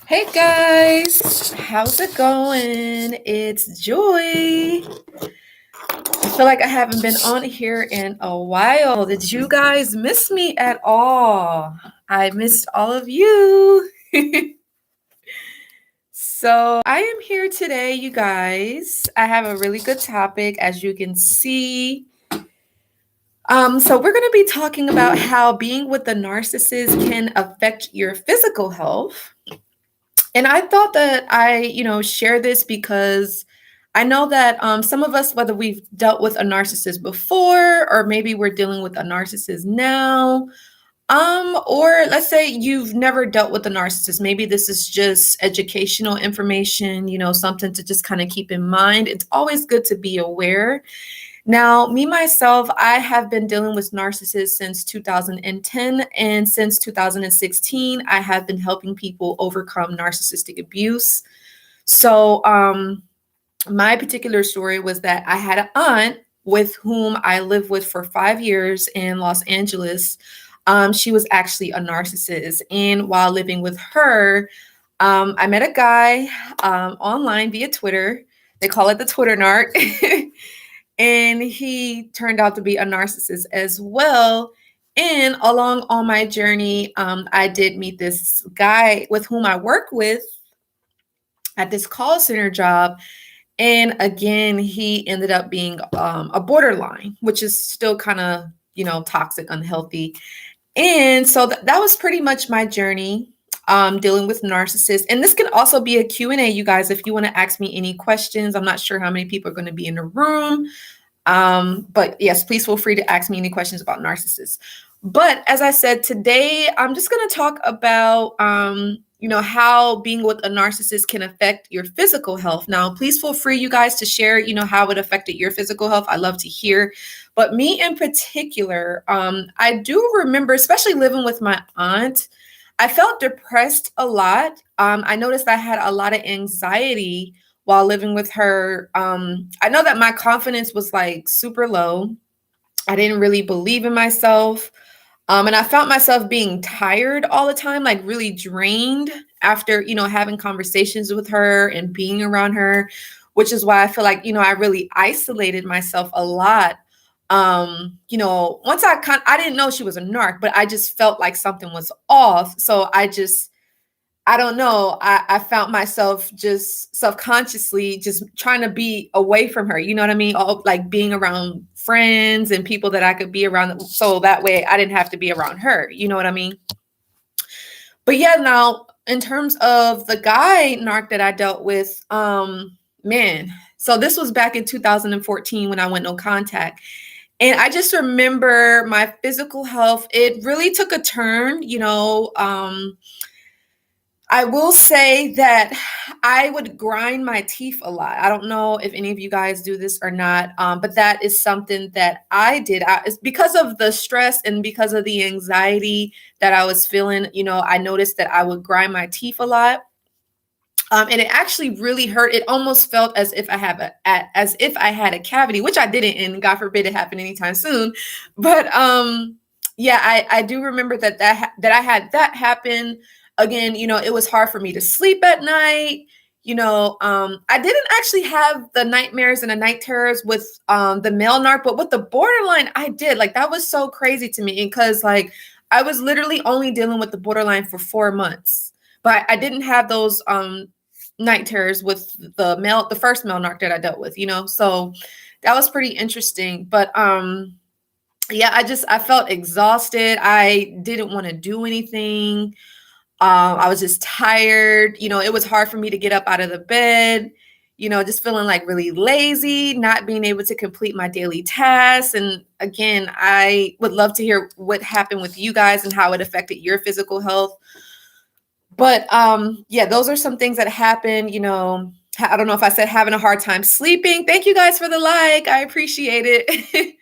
Hey guys, how's it going? It's Joy. I feel like I haven't been on here in a while. Did you guys miss me at all? I missed all of you. So, I am here today, you guys. I have a really good topic, as you can see. So we're going to be talking about how being with the narcissist can affect your physical health. And I thought that share this because I know that some of us, whether we've dealt with a narcissist before, or maybe we're dealing with a narcissist now, or let's say you've never dealt with a narcissist. Maybe this is just educational information, something to just kind of keep in mind. It's always good to be aware. Now, me myself, I have been dealing with narcissists since 2010, and since 2016, I have been helping people overcome narcissistic abuse. So, my particular story was that I had an aunt with whom I lived with for 5 years in Los Angeles. She was actually a narcissist, and while living with her, I met a guy online via Twitter. They call it the Twitter narc. And he turned out to be a narcissist as well. And along on my journey, I did meet this guy with whom I work with at this call center job. And again, he ended up being a borderline, which is still kind of, toxic, unhealthy. And so that was pretty much my journey dealing with narcissists. And this can also be a Q&A, you guys, if you want to ask me any questions. I'm not sure how many people are going to be in the room. But yes, please feel free to ask me any questions about narcissists. But as I said, today I'm just going to talk about, how being with a narcissist can affect your physical health. Now, please feel free, you guys, to share, how it affected your physical health. I love to hear. But me in particular, I do remember, especially living with my aunt, I felt depressed a lot. I noticed I had a lot of anxiety while living with her. I know that my confidence was like super low. I didn't really believe in myself. And I found myself being tired all the time, like really drained after, having conversations with her and being around her, which is why I feel like, I really isolated myself a lot. Once I didn't know she was a narc, but I just felt like something was off. So I don't know. I found myself just subconsciously just trying to be away from her. You know what I mean? All, like being around friends and people that I could be around. So that way I didn't have to be around her. You know what I mean? But yeah, now in terms of the guy narc that I dealt with, man, so this was back in 2014 when I went no contact. And I just remember my physical health, it really took a turn, I will say that I would grind my teeth a lot. I don't know if any of you guys do this or not, but that is something that I did. It's because of the stress and because of the anxiety that I was feeling. I noticed that I would grind my teeth a lot. And it actually really hurt. It almost felt as if I had a cavity, which I didn't, and God forbid it happen anytime soon. But yeah, I do remember that I had that happen. Again, it was hard for me to sleep at night. I didn't actually have the nightmares and the night terrors with the male narc, but with the borderline, I did. Like, that was so crazy to me because, like, I was literally only dealing with the borderline for 4 months, but I didn't have those night terrors with the first male narc that I dealt with. So that was pretty interesting. But yeah, I felt exhausted. I didn't want to do anything. I was just tired. It was hard for me to get up out of the bed, just feeling like really lazy, not being able to complete my daily tasks. And again, I would love to hear what happened with you guys and how it affected your physical health. But yeah, those are some things that happen. I don't know if I said having a hard time sleeping. Thank you guys for the like. I appreciate it.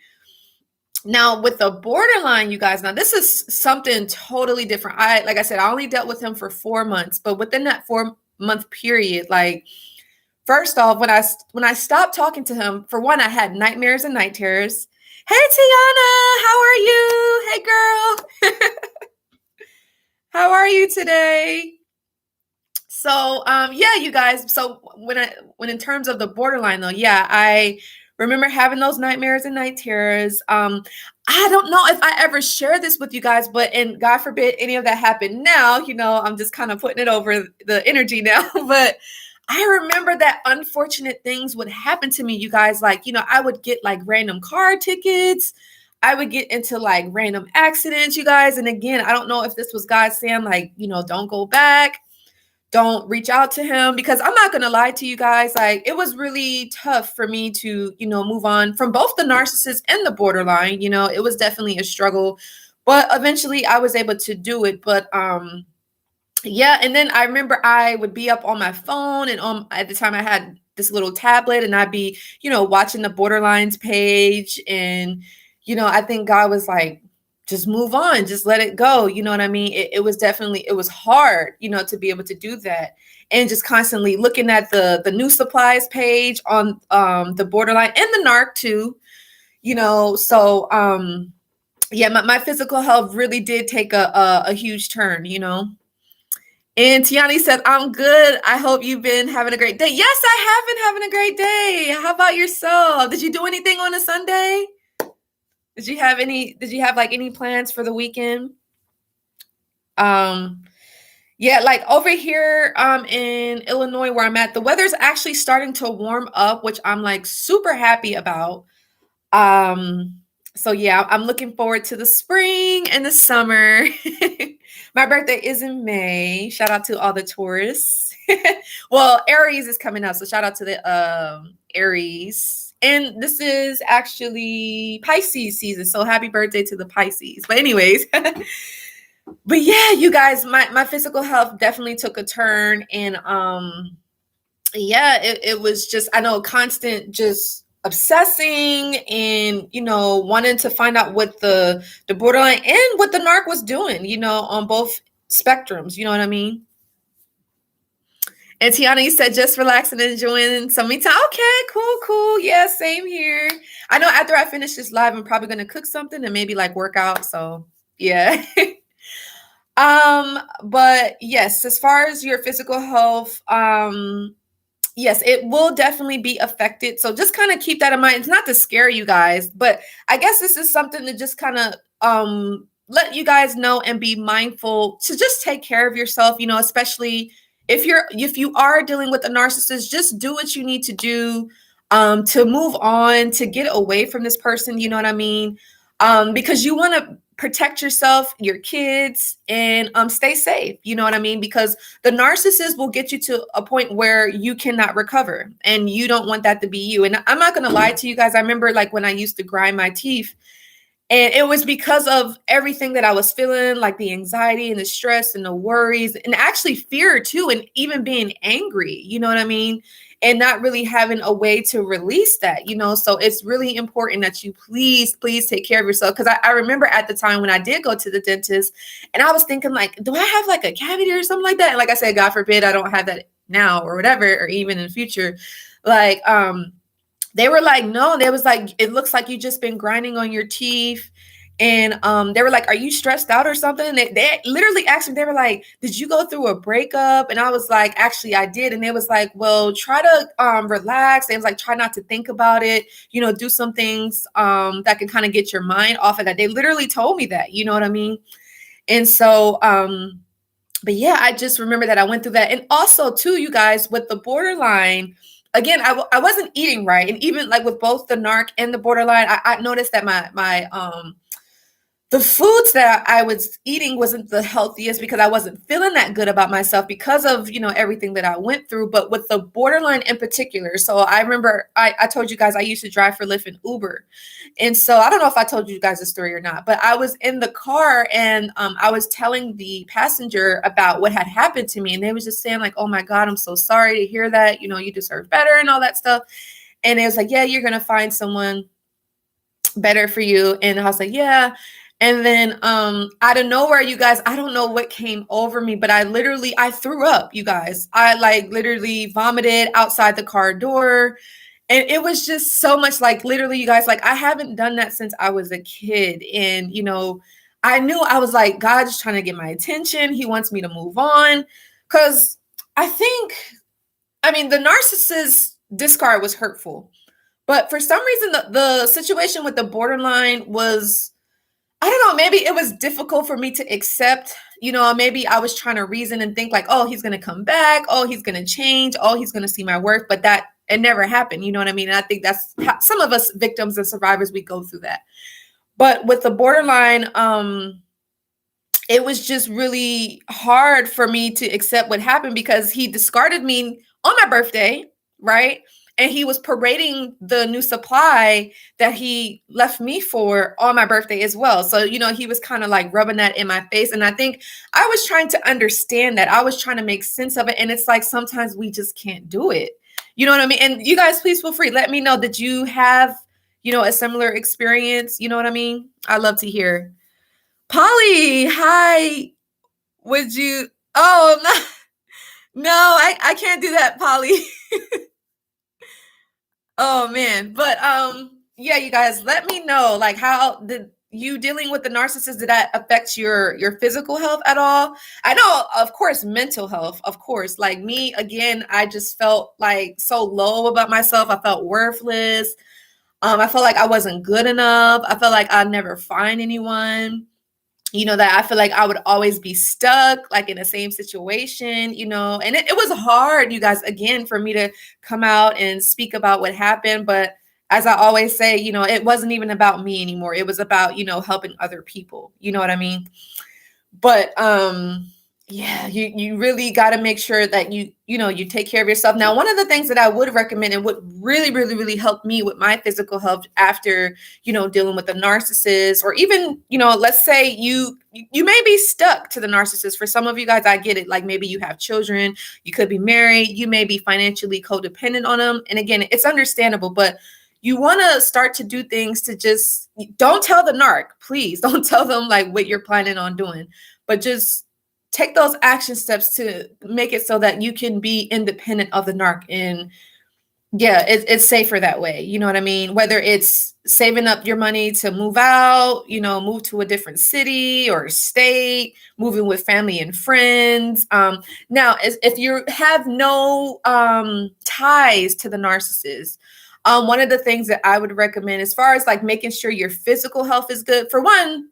Now, with the borderline, you guys, now this is something totally different. Like I said, I only dealt with him for 4 months, but within that 4-month period, like, first off, when I stopped talking to him, for one, I had nightmares and night terrors. Hey, Tiana, how are you? Hey, girl. How are you today? So, yeah, you guys. So when in terms of the borderline though, yeah, I remember having those nightmares and night terrors. I don't know if I ever shared this with you guys, but and God forbid any of that happened now, I'm just kind of putting it over the energy now. But I remember that unfortunate things would happen to me, you guys. Like, I would get like random car tickets. I would get into like random accidents, you guys. And again, I don't know if this was God saying, like, don't go back, don't reach out to him, because I'm not going to lie to you guys. Like, it was really tough for me to, move on from both the narcissist and the borderline. It was definitely a struggle, but eventually I was able to do it. But, yeah. And then I remember I would be up on my phone, and at the time I had this little tablet, and I'd be, watching the borderlines page. And, I think God was like, just move on, just let it go. You know what I mean? It was definitely, it was hard, to be able to do that. And just constantly looking at the new supplies page on the borderline and the narc too, so yeah, my physical health really did take a huge turn. And Tiani said, I'm good. I hope you've been having a great day. Yes, I have been having a great day. How about yourself? Did you do anything on a Sunday? Did you have like any plans for the weekend? Yeah, like over here in Illinois where I'm at, the weather's actually starting to warm up, which I'm like super happy about. So yeah, I'm looking forward to the spring and the summer. My birthday is in May. Shout out to all the tourists. Well, Aries is coming up, so shout out to the Aries. And this is actually Pisces season, so happy birthday to the Pisces. But anyways, but yeah, you guys, my physical health definitely took a turn. And yeah, it was just, I know, constant just obsessing and wanting to find out what the borderline and what the narc was doing, on both spectrums. You know what I mean? And Tiana, you said just relaxing and enjoying some me time. Okay, cool. Yeah, same here. I know after I finish this live, I'm probably gonna cook something and maybe like work out. So yeah. But yes, as far as your physical health, yes, it will definitely be affected. So just kind of keep that in mind. It's not to scare you guys, but I guess this is something to just kind of let you guys know and be mindful to just take care of yourself, especially if you are dealing with a narcissist. Just do what you need to do to move on, to get away from this person, you know what I mean? Because you want to protect yourself, your kids, and stay safe. You know what I mean? Because the narcissist will get you to a point where you cannot recover, and you don't want that to be you. And I'm not going to lie to you guys. I remember like when I used to grind my teeth, and it was because of everything that I was feeling, like the anxiety and the stress and the worries, and actually fear too, and even being angry, you know what I mean? And not really having a way to release that, So it's really important that you please take care of yourself. Because I remember at the time when I did go to the dentist, and I was thinking like, do I have like a cavity or something like that? And like I said, God forbid I don't have that now or whatever, or even in the future. Like, they were like, no, they was like, it looks like you just been grinding on your teeth. And they were like, are you stressed out or something? And they literally asked me, they were like, did you go through a breakup? And I was like, actually, I did. And they was like, well, try to relax. They was like, try not to think about it, do some things that can kind of get your mind off of that. They literally told me that, you know what I mean? And so, but yeah, I just remember that I went through that. And also too, you guys, with the borderline, again, I wasn't eating right. And even like with both the narc and the borderline, I noticed that my the foods that I was eating wasn't the healthiest, because I wasn't feeling that good about myself because of, everything that I went through. But with the borderline in particular, so I remember I told you guys I used to drive for Lyft and Uber. And so I don't know if I told you guys the story or not, but I was in the car, and I was telling the passenger about what had happened to me. And they was just saying like, oh my God, I'm so sorry to hear that. You deserve better and all that stuff. And it was like, yeah, you're going to find someone better for you. And I was like, yeah. And then out of nowhere, you guys, I don't know what came over me, but I threw up, you guys. I like literally vomited outside the car door. And it was just so much, like literally, you guys, like I haven't done that since I was a kid. And, I knew, I was like, God is trying to get my attention. He wants me to move on. Because I think, I mean, the narcissist discard was hurtful, but for some reason, the situation with the borderline was, I don't know, maybe it was difficult for me to accept. Maybe I was trying to reason and think like, oh, he's going to come back. Oh, he's going to change. Oh, he's going to see my worth. But that, it never happened. You know what I mean? And I think that's how some of us victims and survivors, we go through that. But with the borderline, it was just really hard for me to accept what happened because he discarded me on my birthday, right? And he was parading the new supply that he left me for on my birthday as well. So, he was kind of like rubbing that in my face. And I think I was trying to understand that. I was trying to make sense of it. And it's like sometimes we just can't do it. You know what I mean? And you guys, please feel free. Let me know, did you have, a similar experience? You know what I mean? I'd love to hear. Polly, hi. Would you? Oh, no, no, I can't do that, Polly. Oh man, but yeah, you guys, let me know, like, how did you dealing with the narcissist, did that affect your physical health at all? I know, of course, mental health, of course. Like me, again, I just felt like so low about myself. I felt worthless. I felt like I wasn't good enough. I felt like I'd never find anyone. That I feel like I would always be stuck, like in the same situation, and it was hard, you guys, again, for me to come out and speak about what happened. But as I always say, it wasn't even about me anymore. It was about, helping other people. You know what I mean? But yeah, you really got to make sure that you take care of yourself. Now, one of the things that I would recommend and would really, really, really help me with my physical health after, dealing with a narcissist, or even, let's say you may be stuck to the narcissist. For some of you guys, I get it. Like maybe you have children, you could be married, you may be financially codependent on them. And again, it's understandable, but you want to start to do things to just, don't tell the narc, please. Don't tell them like what you're planning on doing, but just take those action steps to make it so that you can be independent of the narc. And yeah, it's safer that way. You know what I mean? Whether it's saving up your money to move out, move to a different city or state, moving with family and friends. Now, if you have no ties to the narcissist, one of the things that I would recommend, as far as like making sure your physical health is good, for one,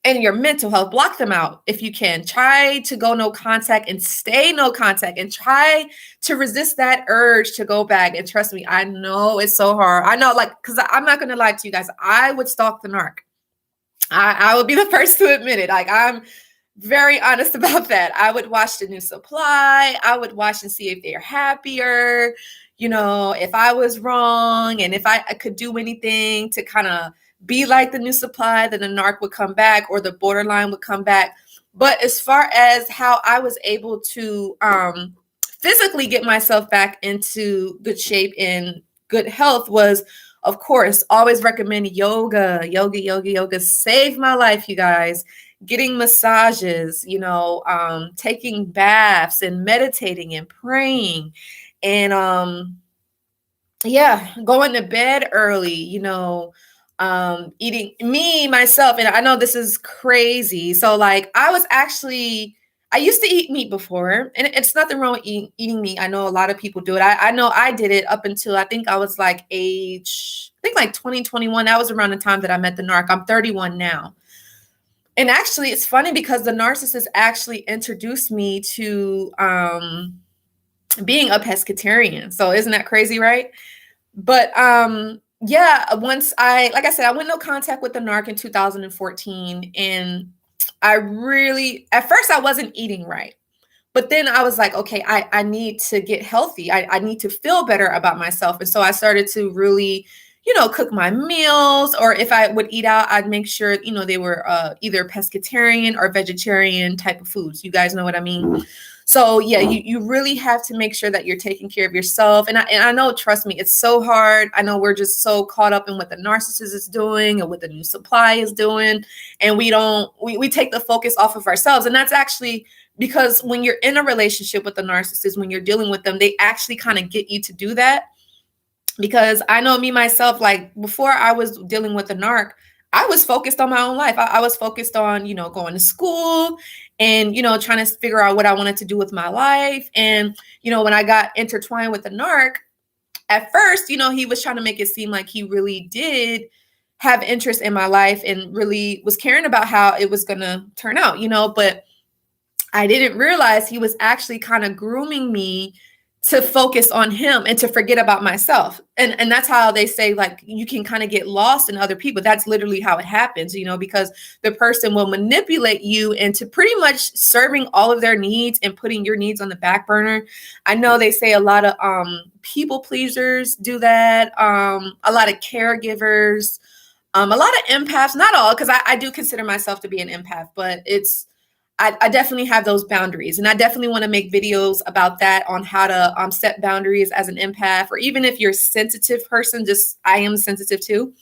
and your mental health, block them out if you can. Try to go no contact and stay no contact, and try to resist that urge to go back. And trust me, I know it's so hard. I know, like, because I'm not going to lie to you guys, I would stalk the narc. I would be the first to admit it. Like, I'm very honest about that. I would watch the new supply. I would watch and see if they're happier, if I was wrong, and if I could do anything to kind of be like the new supply, then the narc would come back or the borderline would come back. But as far as how I was able to physically get myself back into good shape and good health was, of course, always recommend yoga. Yoga saved my life, you guys. Getting massages, taking baths and meditating and praying, and yeah, going to bed early, eating myself. And I know this is crazy. So like I used to eat meat before, and it's nothing wrong with eating meat. I know a lot of people do it. I know I did it up until I think I was like age, I think like 2021. That was around the time that I met the narc. I'm 31 now. And actually it's funny because the narcissist actually introduced me to being a pescatarian. So isn't that crazy, right? But yeah, once like I said, I went no contact with the narc in 2014. And I really, at first I wasn't eating right. But then I was like, okay, I need to get healthy. I need to feel better about myself. And so I started to really, cook my meals, or if I would eat out, I'd make sure, they were either pescatarian or vegetarian type of foods. You guys know what I mean? So yeah, you really have to make sure that you're taking care of yourself. And I know, trust me, it's so hard. I know we're just so caught up in what the narcissist is doing and what the new supply is doing. And we take the focus off of ourselves. And that's actually because when you're in a relationship with the narcissist, when you're dealing with them, they actually kind of get you to do that. Because I know me myself, like before I was dealing with the narc, I was focused on my own life. I was focused on, going to school and, trying to figure out what I wanted to do with my life. And, when I got intertwined with the narc, at first, he was trying to make it seem like he really did have interest in my life and really was caring about how it was going to turn out, but I didn't realize he was actually kind of grooming me to focus on him and to forget about myself. And that's how they say, like, you can kind of get lost in other people. That's literally how it happens, because the person will manipulate you into pretty much serving all of their needs and putting your needs on the back burner. I know they say a lot of people pleasers do that. A lot of caregivers, a lot of empaths, not all, because I do consider myself to be an empath, but I definitely have those boundaries, and I definitely want to make videos about that, on how to set boundaries as an empath, or even if you're a sensitive person, I am sensitive too.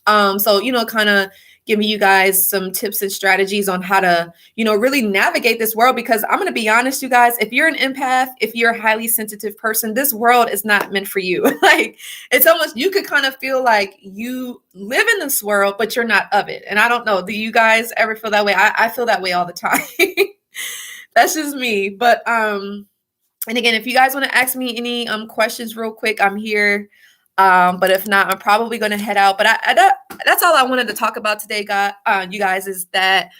So, kind of giving you guys some tips and strategies on how to, really navigate this world, because I'm going to be honest, you guys, if you're an empath, if you're a highly sensitive person, this world is not meant for you. Like, it's almost, you could kind of feel like you live in this world, but you're not of it. And I don't know, do you guys ever feel that way? I feel that way all the time. That's just me. But, and again, if you guys want to ask me any questions real quick, I'm here. But if not, I'm probably going to head out. But that's all I wanted to talk about today, you guys, is that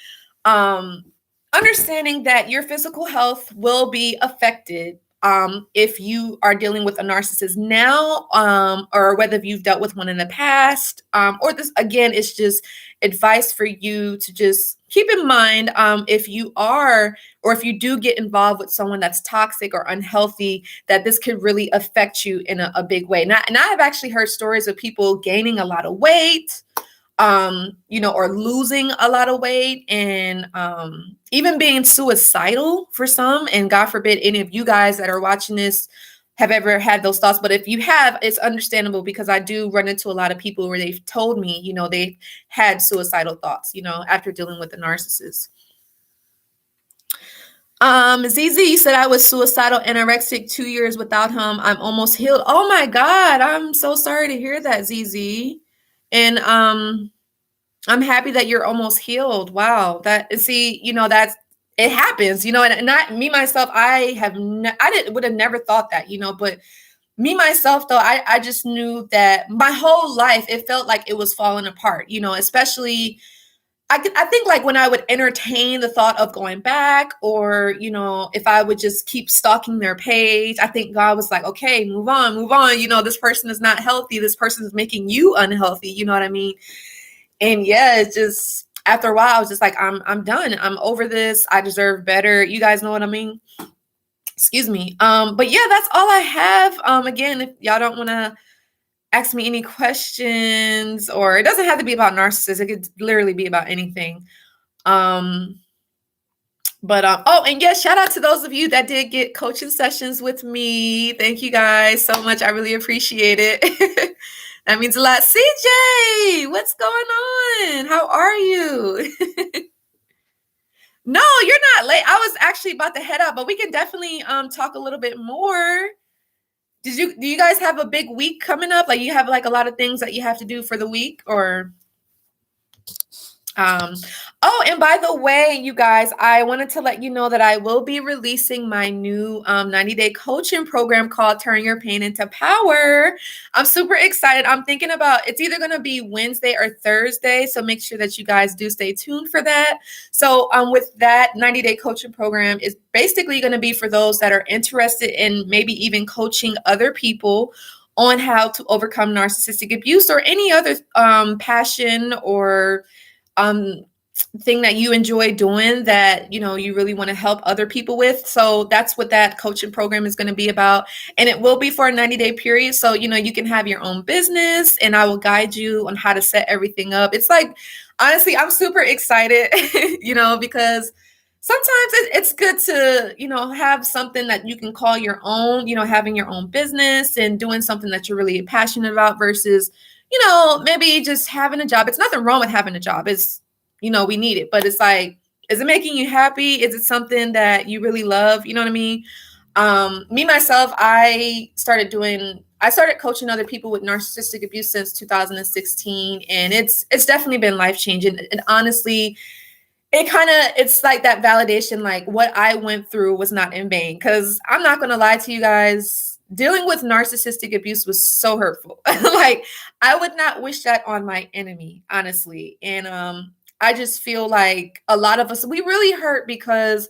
understanding that your physical health will be affected if you are dealing with a narcissist now, or whether you've dealt with one in the past, or this, again, it's just advice for you to just keep in mind, if you are, or if you do get involved with someone that's toxic or unhealthy, that this could really affect you in a big way. And I've actually heard stories of people gaining a lot of weight, or losing a lot of weight, and even being suicidal for some. And God forbid any of you guys that are watching this have ever had those thoughts. But if you have, it's understandable, because I do run into a lot of people where they've told me, they've had suicidal thoughts, after dealing with the narcissist. ZZ, you said I was suicidal, anorexic 2 years without him. I'm almost healed. Oh my God. I'm so sorry to hear that, ZZ. And I'm happy that you're almost healed. Wow. That's, it happens, and not me, myself. I would have never thought that, but me, myself, though, I just knew that my whole life, it felt like it was falling apart, especially I think, like, when I would entertain the thought of going back, or, if I would just keep stalking their page, I think God was like, okay, move on. This person is not healthy. This person is making you unhealthy. You know what I mean? And yeah, it's just, after a while, I was just like, I'm done. I'm over this. I deserve better. You guys know what I mean? Excuse me. But yeah, that's all I have. Again, if y'all don't want to ask me any questions, or it doesn't have to be about narcissists, it could literally be about anything. Oh, and yes, shout out to those of you that did get coaching sessions with me. Thank you guys so much. I really appreciate it. That means a lot. CJ, what's going on? How are you? No, you're not late. I was actually about to head out, but we can definitely talk a little bit more. Do you guys have a big week coming up? Like, you have like a lot of things that you have to do for the week, or oh, and by the way, you guys, I wanted to let you know that I will be releasing my new 90-day coaching program called Turn Your Pain into Power. I'm super excited. I'm thinking about, it's either going to be Wednesday or Thursday, so make sure that you guys do stay tuned for that. So with that 90-day coaching program is basically going to be for those that are interested in maybe even coaching other people on how to overcome narcissistic abuse, or any other passion or thing that you enjoy doing that, you really want to help other people with. So that's what that coaching program is going to be about. And it will be for a 90-day period. So, you can have your own business, and I will guide you on how to set everything up. It's like, honestly, I'm super excited, because sometimes it's good to, have something that you can call your own, having your own business and doing something that you're really passionate about versus, maybe just having a job. It's nothing wrong with having a job. It's, we need it, but it's like, is it making you happy? Is it something that you really love? You know what I mean? Me myself, I started coaching other people with narcissistic abuse since 2016, and it's definitely been life changing. And honestly, it's like that validation, like what I went through was not in vain. Because I'm not gonna lie to you guys, dealing with narcissistic abuse was so hurtful. Like I would not wish that on my enemy, honestly. And I just feel like a lot of us, we really hurt because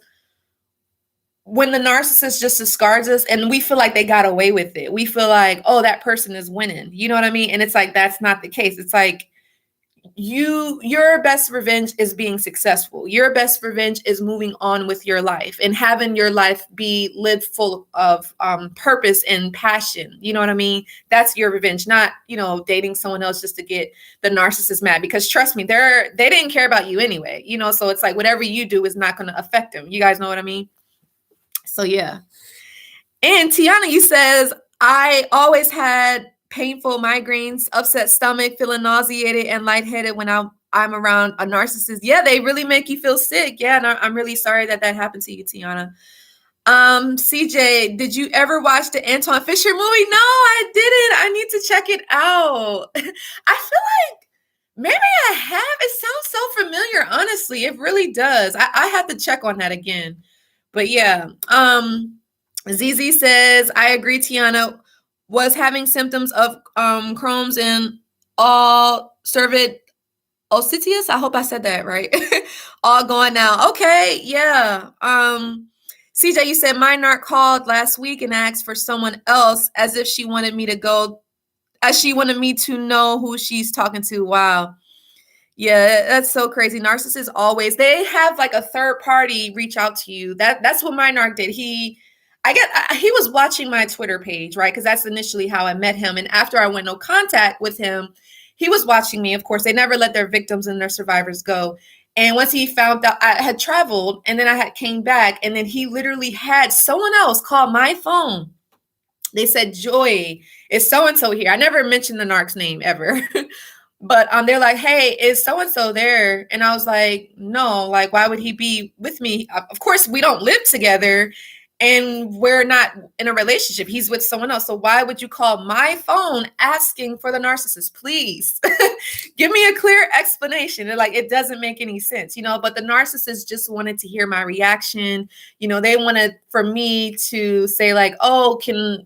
when the narcissist just discards us and we feel like they got away with it, we feel like, oh, that person is winning. You know what I mean? And it's like, that's not the case. It's like, your best revenge is being successful. Your best revenge is moving on with your life and having your life be lived full of purpose and passion. You know what I mean? That's your revenge, not, dating someone else just to get the narcissist mad, because trust me, they didn't care about you anyway, so it's like whatever you do is not going to affect them. You guys know what I mean? So yeah. And Tiana, you says, I always had painful migraines, upset stomach, feeling nauseated and lightheaded when I'm around a narcissist. Yeah, they really make you feel sick. Yeah, and I'm really sorry that happened to you, Tiana. CJ, did you ever watch the Antoine Fisher movie? No, I didn't. I need to check it out. I feel like maybe I have. It sounds so familiar, honestly. It really does. I have to check on that again. But yeah, ZZ says, I agree, Tiana was having symptoms of Crohn's and all cervid ostitis. I hope I said that right. All gone now. Okay, yeah. CJ, you said my narc called last week and asked for someone else as if she wanted me to go, as she wanted me to know who she's talking to. Wow. Yeah, that's so crazy. Narcissists always, they have like a third party reach out to you. That's what my narc did. He was watching my Twitter page, right? Because that's initially how I met him. And after I went no contact with him, he was watching me. Of course, they never let their victims and their survivors go. And once he found out I had traveled and then I had came back, and then he literally had someone else call my phone. They said, Joy, is so-and-so here? I never mentioned the narc's name ever. But they're like, hey, is so-and-so there? And I was like, no, like, why would he be with me? Of course, we don't live together and we're not in a relationship. He's with someone else. So why would you call my phone asking for the narcissist? Please give me a clear explanation. And like, it doesn't make any sense, but the narcissist just wanted to hear my reaction. They wanted for me to say like, oh, can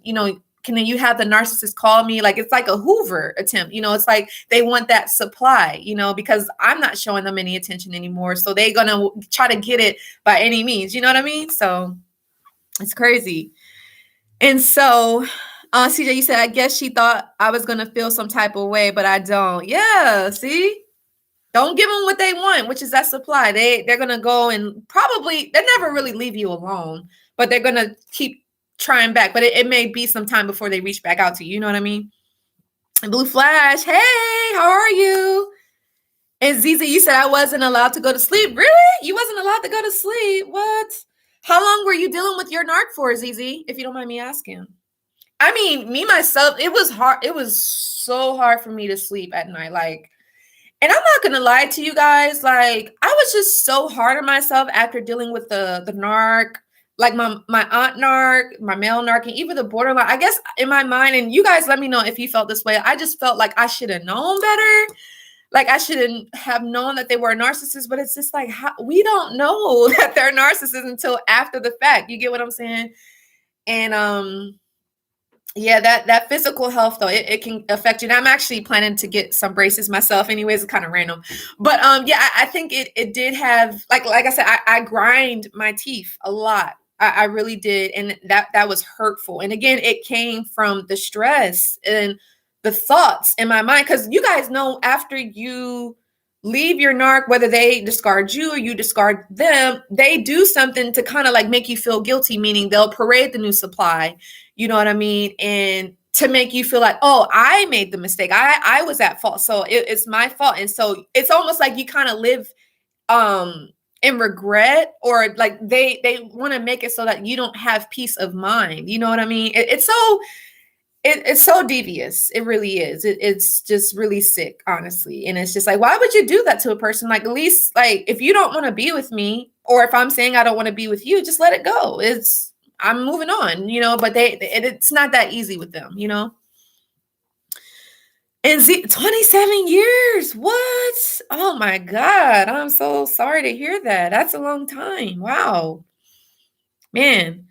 you have the narcissist call me? Like, it's like a Hoover attempt, it's like they want that supply, because I'm not showing them any attention anymore. So they're going to try to get it by any means. You know what I mean? So it's crazy. And so CJ, you said, I guess she thought I was going to feel some type of way, but I don't. Yeah. See, don't give them what they want, which is that supply. They're going to go and probably, they never really leave you alone, but they're going to keep trying back, but it may be some time before they reach back out to you. You know what I mean? And Blue Flash, hey, how are you? And ZZ, you said I wasn't allowed to go to sleep. Really? You wasn't allowed to go to sleep? What? How long were you dealing with your narc for, ZZ, if you don't mind me asking? I mean, me, myself, it was hard. It was so hard for me to sleep at night. Like, and I'm not going to lie to you guys. Like, I was just so hard on myself after dealing with the narc. Like my aunt narc, my male narc, and even the borderline. I guess in my mind, and you guys let me know if you felt this way, I just felt like I should have known better. Like I shouldn't have known that they were a narcissist, but it's just like, we don't know that they're narcissists until after the fact. You get what I'm saying? And yeah, that physical health though, it can affect you. And I'm actually planning to get some braces myself. Anyways, it's kind of random, but yeah, I think it did have like I said, I grind my teeth a lot. I really did, and that was hurtful. And again, it came from the stress and the thoughts in my mind, because you guys know after you leave your narc, whether they discard you or you discard them, they do something to kind of like make you feel guilty, meaning they'll parade the new supply. You know what I mean? And to make you feel like, oh, I made the mistake. I was at fault. So it's my fault. And so it's almost like you kind of live in regret, or like they want to make it so that you don't have peace of mind. You know what I mean? It's so devious. It really is. It's just really sick, honestly. And it's just like, why would you do that to a person? Like, at least like if you don't want to be with me, or if I'm saying I don't want to be with you, just let it go. I'm moving on, but it's not that easy with them. And 27 years. What? Oh my God. I'm so sorry to hear that. That's a long time. Wow. Man.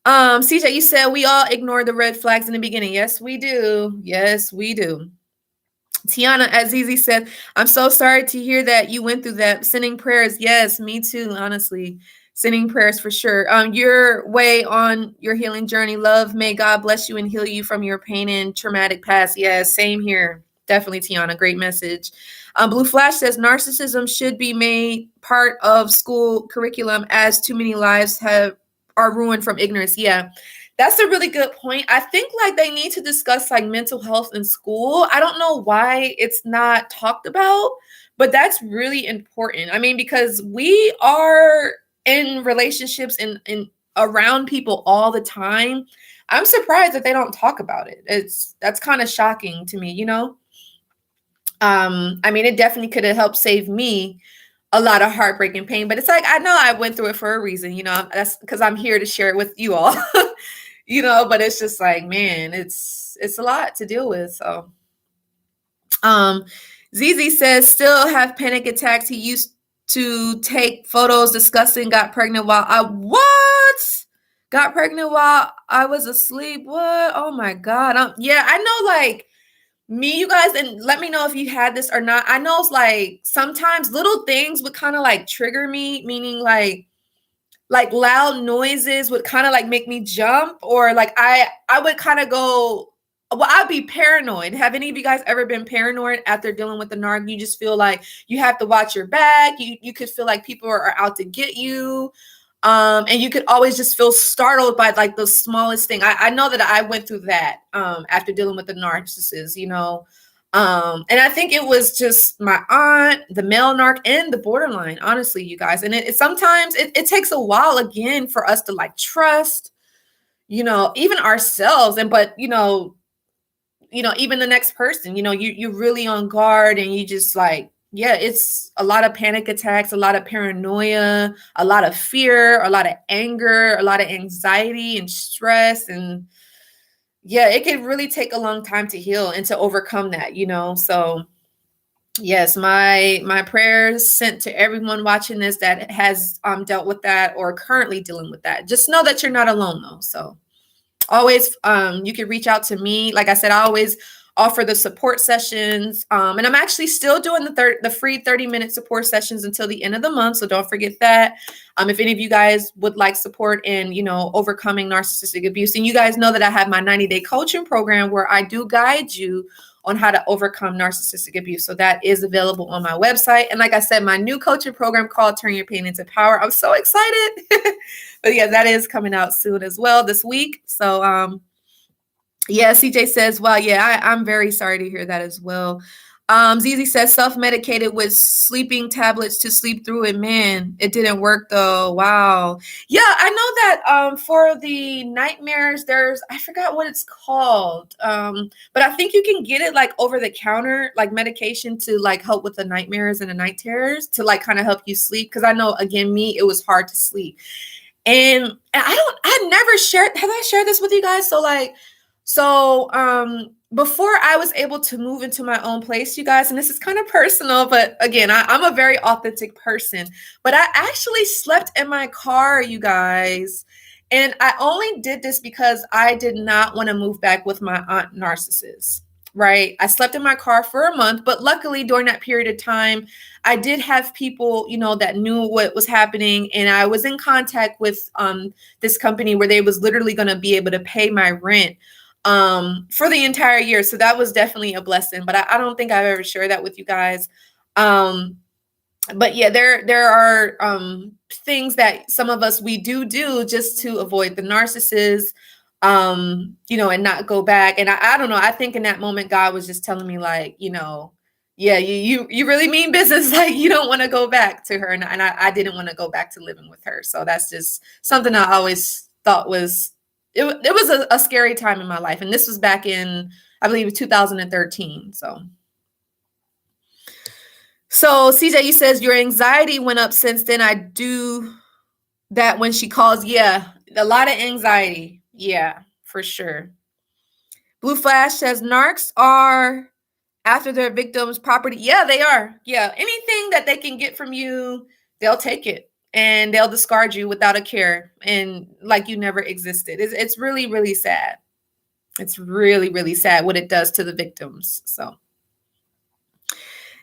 CJ, you said we all ignore the red flags in the beginning. Yes, we do. Yes, we do. Tiana Azizi said, I'm so sorry to hear that you went through that. Sending prayers. Yes, me too, honestly. Sending prayers for sure. Your way on your healing journey. Love, may God bless you and heal you from your pain and traumatic past. Yes, same here. Definitely, Tiana. Great message. Blue Flash says narcissism should be made part of school curriculum as too many lives are ruined from ignorance. Yeah. That's a really good point. I think like they need to discuss like mental health in school. I don't know why it's not talked about, but that's really important. I mean, because we are in relationships and around people all the time. I'm surprised that they don't talk about it. That's kind of shocking to me. I mean, it definitely could have helped save me a lot of heartbreak and pain, but it's like I know I went through it for a reason. That's because I'm here to share it with you all. But it's just like, man, it's a lot to deal with. So ZZ says still have panic attacks. He used to take photos discussing got pregnant while got pregnant while I was asleep. What? Oh my God. Yeah, I know like me, you guys, and let me know if you had this or not. I know it's like sometimes little things would kind of like trigger me, meaning like loud noises would kind of like make me jump, or like I would kind of go, well, I'd be paranoid. Have any of you guys ever been paranoid after dealing with the narc? You just feel like you have to watch your back. You could feel like people are out to get you. And you could always just feel startled by like the smallest thing. I know that I went through that after dealing with the narcissist, and I think it was just my aunt, the male narc, and the borderline, honestly, you guys. And sometimes it takes a while again for us to like trust, even ourselves. But even the next person, you're really on guard, and you just like, yeah, it's a lot of panic attacks, a lot of paranoia, a lot of fear, a lot of anger, a lot of anxiety and stress. And yeah, it can really take a long time to heal and to overcome that, So yes, my prayers sent to everyone watching this that has dealt with that or currently dealing with that. Just know that you're not alone though. So always you can reach out to me. Like I said, I always offer the support sessions, and I'm actually still doing the free 30-minute support sessions until the end of the month, so don't forget that. If any of you guys would like support in overcoming narcissistic abuse, and you guys know that I have my 90-day coaching program where I do guide you on how to overcome narcissistic abuse. So that is available on my website. And like I said, my new coaching program called Turn Your Pain into Power. I'm so excited. But yeah, that is coming out soon as well this week. So yeah, CJ says, well, yeah, I'm very sorry to hear that as well. Zizi says self-medicated with sleeping tablets to sleep through it. Man, it didn't work though. Wow. Yeah, I know that for the nightmares, I forgot what it's called. But I think you can get it like over the counter, like medication to like help with the nightmares and the night terrors to like kind of help you sleep. Cause I know again, it was hard to sleep. And I never have I shared this with you guys? So before I was able to move into my own place, you guys, and this is kind of personal, but again, I'm a very authentic person, but I actually slept in my car, you guys. And I only did this because I did not want to move back with my aunt narcissist, right? I slept in my car for a month, but luckily during that period of time, I did have people, that knew what was happening. And I was in contact with this company where they was literally going to be able to pay my rent for the entire year. So that was definitely a blessing, but I don't think I've ever shared that with you guys. But yeah, there are things that some of us, we do just to avoid the narcissist, and not go back. And I don't know, I think in that moment, God was just telling me like, yeah, you really mean business. Like you don't want to go back to her. And I didn't want to go back to living with her. So that's just something I always thought was, it was a scary time in my life. And this was back in, I believe, 2013. So CJ, says your anxiety went up since then. I do that when she calls. Yeah, A lot of anxiety. Yeah, for sure. Blue Flash says narcs are after their victims' property. Yeah, they are. Yeah, anything that they can get from you, they'll take it and they'll discard you without a care and like you never existed. It's really, really sad. It's really, really sad what it does to the victims. So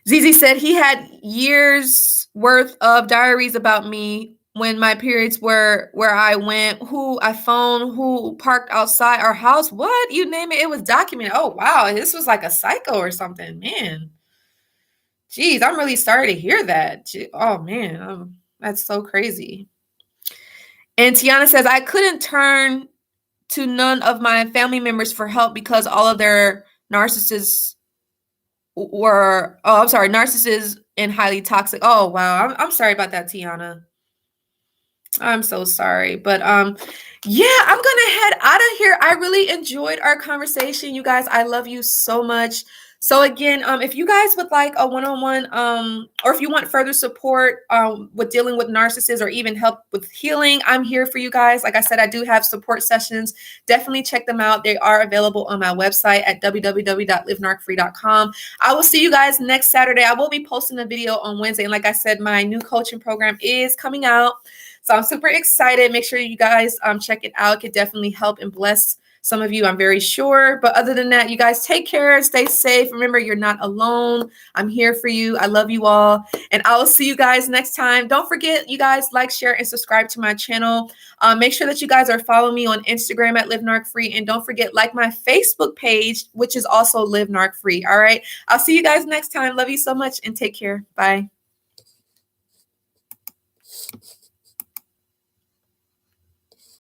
Zizi said he had years worth of diaries about me when my periods were where I went, who I phoned, who parked outside our house. What? You name it, it was documented. Oh wow, this was like a psycho or something, man. Jeez, I'm really sorry to hear that. Oh man, that's so crazy. And Tiana says I couldn't turn to none of my family members for help because all of their narcissists were, oh, I'm sorry, narcissists and highly toxic. Oh wow, I'm sorry about that, Tiana. I'm so sorry. But yeah, I'm gonna head out of here. I really enjoyed our conversation, you guys. I love you so much. So again, if you guys would like a one-on-one, or if you want further support with dealing with narcissists or even help with healing, I'm here for you guys. Like I said, I do have support sessions. Definitely check them out. They are available on my website at www.livenarcfree.com. I will see you guys next Saturday. I will be posting a video on Wednesday. And like I said, my new coaching program is coming out. So I'm super excited. Make sure you guys check it out. It could definitely help and bless some of you, I'm very sure. But other than that, you guys take care, stay safe. Remember, you're not alone. I'm here for you. I love you all. And I will see you guys next time. Don't forget, you guys, like, share, and subscribe to my channel. Make sure that you guys are following me on Instagram at LiveNarcFree. And don't forget, like my Facebook page, which is also LiveNarcFree. All right. I'll see you guys next time. Love you so much and take care. Bye.